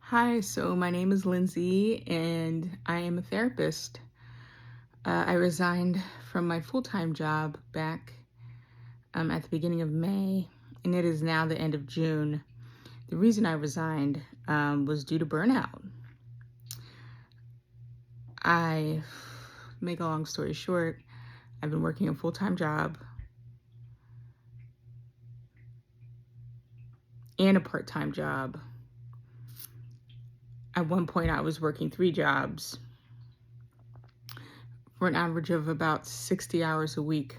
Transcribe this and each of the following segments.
Hi, so my name is Lindsay and I am a therapist. I resigned from my full time job back at the beginning of May, and it is now the end of June. The reason I resigned was due to burnout. I make a long story short, I've been working a full time job and a part time job. At one point, I was working three jobs for an average of about 60 hours a week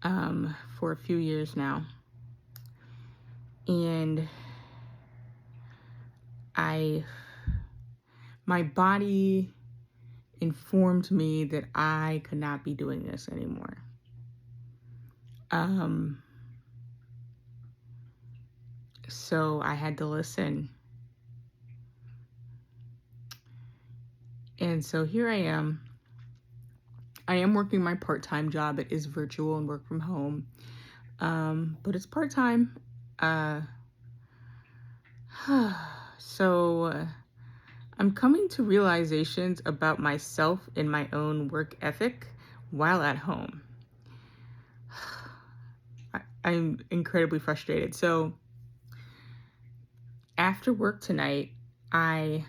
for a few years now. And I my body informed me that I could not be doing this anymore. Um, so I had to listen. And so here I am. I am working my part-time job. It is virtual and work from home. But it's part-time. Uh, so I'm coming to realizations about myself and my own work ethic while at home. I'm incredibly frustrated. So after work tonight, I,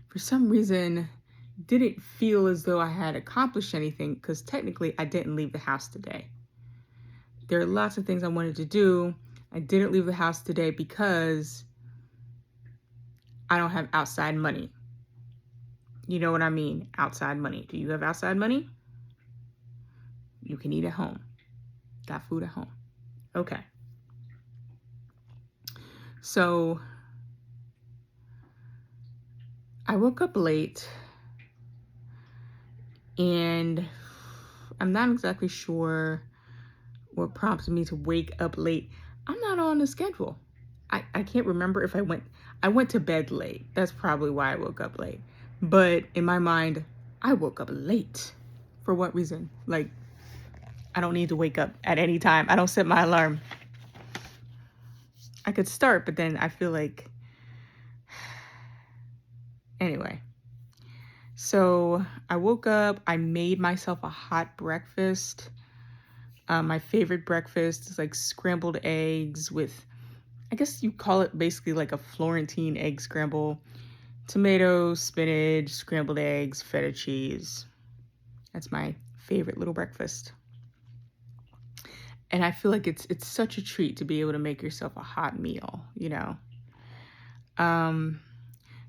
for some reason, didn't feel as though I had accomplished anything because technically I didn't leave the house today. There are lots of things I wanted to do. I didn't leave the house today because I don't have outside money. You know what I mean? Outside money. Do you have outside money? You can eat at home. Got food at home. Okay. So I woke up late and I'm not exactly sure what prompted me to wake up late. I'm not on the schedule. I can't remember if I went to bed late. That's probably why I woke up late. But in my mind, I woke up late. For what reason? Like, I don't need to wake up at any time. I don't set my alarm. I could start, but then I feel like anyway. So I woke up, I made myself a hot breakfast. My favorite breakfast is like scrambled eggs with, I guess you call it basically like a Florentine egg scramble. Tomatoes, spinach, scrambled eggs, feta cheese. That's my favorite little breakfast. And I feel like it's such a treat to be able to make yourself a hot meal, you know. Um,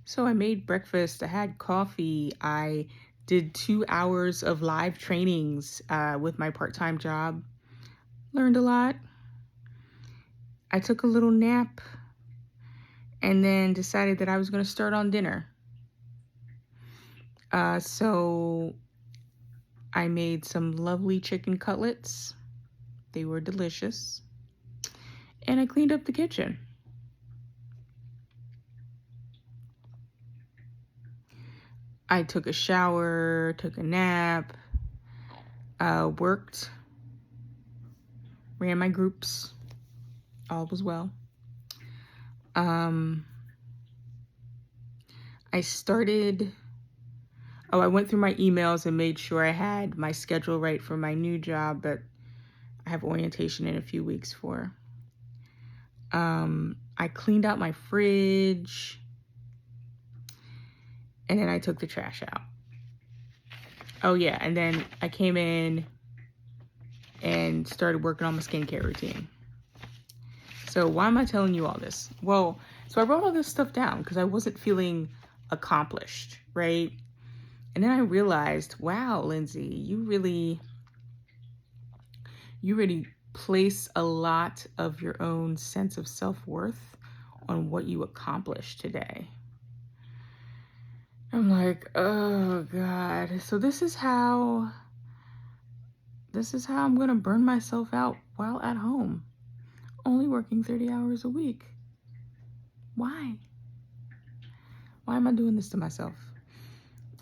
so I made breakfast, I had coffee, I did 2 hours of live trainings with my part-time job. Learned a lot. I took a little nap and then decided that I was going to start on dinner. So I made some lovely chicken cutlets. They were delicious. And I cleaned up the kitchen. I took a shower, took a nap, worked, ran my groups. All was well. Um, I started, I went through my emails and made sure I had my schedule right for my new job that I have orientation in a few weeks for. I cleaned out my fridge and then I took the trash out. Oh yeah, and then I came in and started working on my skincare routine. So why am I telling you all this? Well, so I wrote all this stuff down because I wasn't feeling accomplished, right? And then I realized, wow, Lindsay, you really place a lot of your own sense of self-worth on what you accomplished today. I'm like, oh God. So this is how I'm gonna burn myself out while at home. Only working 30 hours a week. Why? Why am I doing this to myself?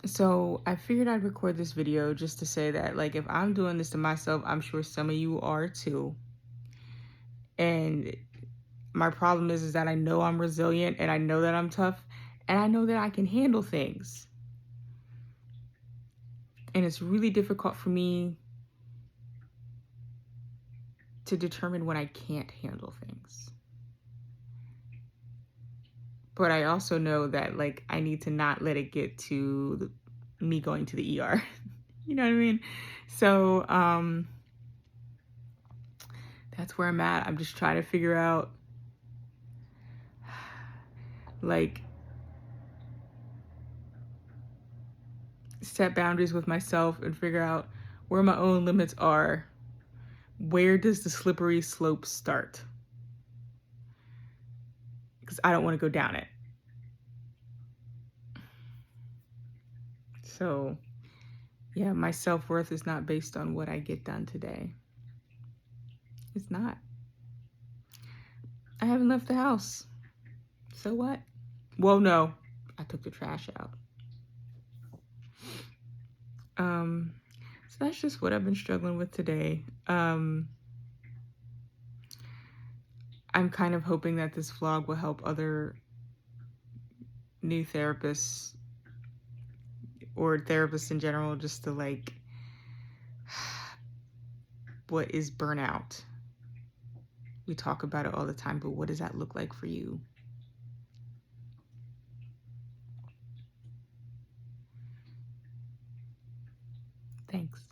So I figured I'd record this video just to say that, like, if I'm doing this to myself, I'm sure some of you are too. And my problem is that I know I'm resilient and I know that I'm tough and I know that I can handle things. And it's really difficult for me to determine when I can't handle things. But I also know that, like, I need to not let it get to me going to the ER. You know what I mean? So, that's where I'm at. I'm just trying to figure out, like, set boundaries with myself and figure out where my own limits are. Where does the slippery slope start? Because I don't want to go down it. So, yeah, my self-worth is not based on what I get done today. It's not. I haven't left the house. So what? Well, no, I took the trash out. So that's just what I've been struggling with today. I'm kind of hoping that this vlog will help other new therapists or therapists in general just to, like, what is burnout? We talk about it all the time, but what does that look like for you? Thanks.